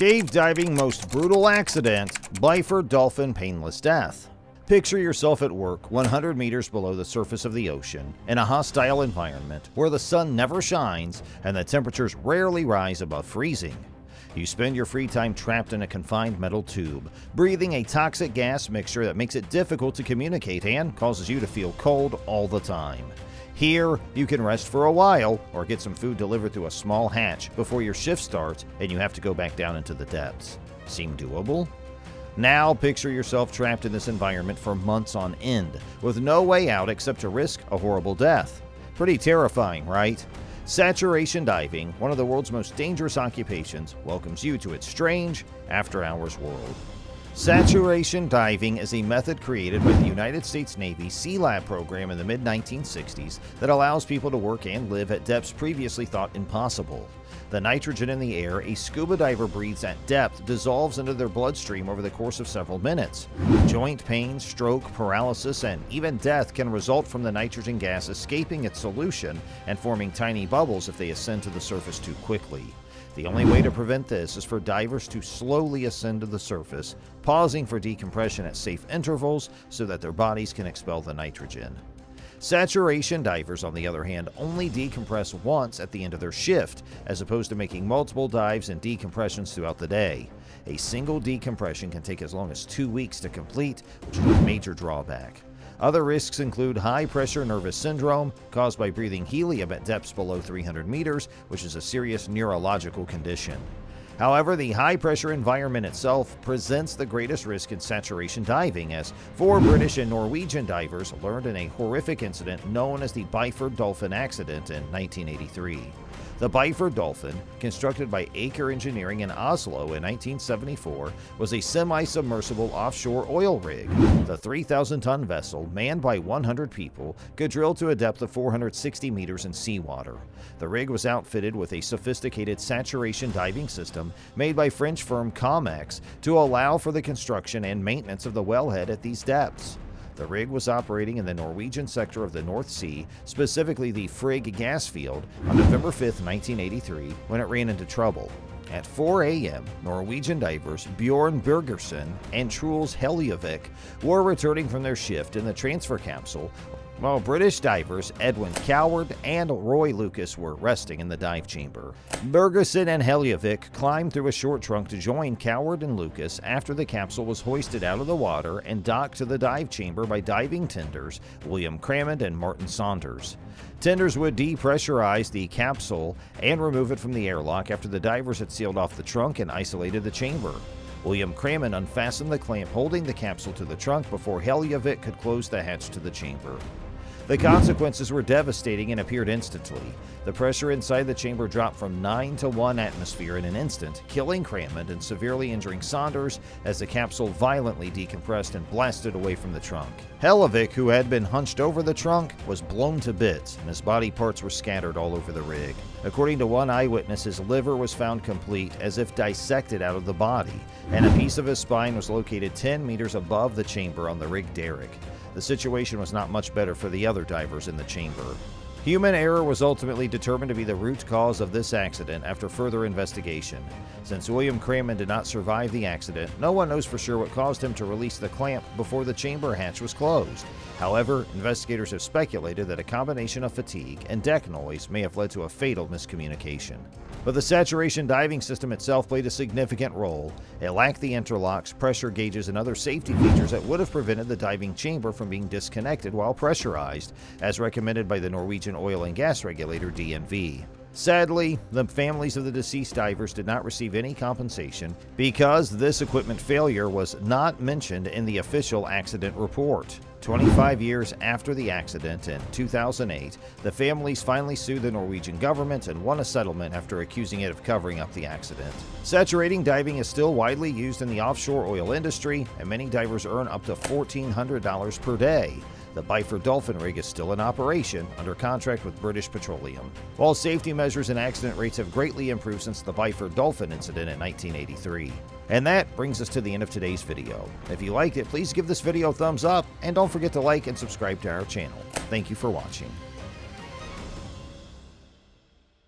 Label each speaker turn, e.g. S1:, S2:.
S1: Cave diving most brutal accident, Byford dolphin painless death. Picture yourself at work 100 meters below the surface of the ocean in a hostile environment where the sun never shines and the temperatures rarely rise above freezing. You spend your free time trapped in a confined metal tube, breathing a toxic gas mixture that makes it difficult to communicate and causes you to feel cold all the time. Here, you can rest for a while or get some food delivered through a small hatch before your shift starts and you have to go back down into the depths. Seem doable? Now picture yourself trapped in this environment for months on end, with no way out except to risk a horrible death. Pretty terrifying, right? Saturation diving, one of the world's most dangerous occupations, welcomes you to its strange, after-hours world. Saturation diving is a method created by the United States Navy Sea Lab program in the mid-1960s that allows people to work and live at depths previously thought impossible. The nitrogen in the air a scuba diver breathes at depth dissolves into their bloodstream over the course of several minutes. Joint pain, stroke, paralysis, and even death can result from the nitrogen gas escaping its solution and forming tiny bubbles if they ascend to the surface too quickly. The only way to prevent this is for divers to slowly ascend to the surface, pausing for decompression at safe intervals so that their bodies can expel the nitrogen. Saturation divers, on the other hand, only decompress once at the end of their shift, as opposed to making multiple dives and decompressions throughout the day. A single decompression can take as long as 2 weeks to complete, which is a major drawback. Other risks include high-pressure nervous syndrome, caused by breathing helium at depths below 300 meters, which is a serious neurological condition. However, the high-pressure environment itself presents the greatest risk in saturation diving, as 4 British and Norwegian divers learned in a horrific incident known as the Byford dolphin accident in 1983. The Byford dolphin, constructed by Aker Engineering in Oslo in 1974, was a semi-submersible offshore oil rig. The 3,000-ton vessel, manned by 100 people, could drill to a depth of 460 meters in seawater. The rig was outfitted with a sophisticated saturation diving system made by French firm Comex to allow for the construction and maintenance of the wellhead at these depths. The rig was operating in the Norwegian sector of the North Sea, specifically the Frigg gas field, on November 5, 1983, when it ran into trouble. At 4 a.m., Norwegian divers Bjorn Bergersen and Truls Hellevik were returning from their shift in the transfer capsule, while British divers Edwin Coward and Roy Lucas were resting in the dive chamber. Bergersen and Hellevik climbed through a short trunk to join Coward and Lucas after the capsule was hoisted out of the water and docked to the dive chamber by diving tenders William Crammond and Martin Saunders. Tenders would depressurize the capsule and remove it from the airlock after the divers had sealed off the trunk and isolated the chamber. William Crammond unfastened the clamp holding the capsule to the trunk before Hellevik could close the hatch to the chamber. The consequences were devastating and appeared instantly. The pressure inside the chamber dropped from 9 to 1 atmosphere in an instant, killing Crammond and severely injuring Saunders as the capsule violently decompressed and blasted away from the trunk. Hellevik, who had been hunched over the trunk, was blown to bits, and his body parts were scattered all over the rig. According to one eyewitness, his liver was found complete, as if dissected out of the body, and a piece of his spine was located 10 meters above the chamber on the rig derrick. The situation was not much better for the other divers in the chamber. Human error was ultimately determined to be the root cause of this accident after further investigation. Since William Crammond did not survive the accident, no one knows for sure what caused him to release the clamp before the chamber hatch was closed. However, investigators have speculated that a combination of fatigue and deck noise may have led to a fatal miscommunication. But the saturation diving system itself played a significant role. It lacked the interlocks, pressure gauges, and other safety features that would have prevented the diving chamber from being disconnected while pressurized, as recommended by the Norwegian oil and gas regulator DNV. Sadly, the families of the deceased divers did not receive any compensation because this equipment failure was not mentioned in the official accident report. 25 years after the accident in 2008, the families finally sued the Norwegian government and won a settlement after accusing it of covering up the accident. Saturating diving is still widely used in the offshore oil industry, and many divers earn up to $1,400 per day. The Byford dolphin rig is still in operation under contract with British Petroleum. While safety measures and accident rates have greatly improved since the Byford dolphin incident in 1983. And that brings us to the end of today's video. If you liked it, please give this video a thumbs up, and don't forget to like and subscribe to our channel. Thank you for watching.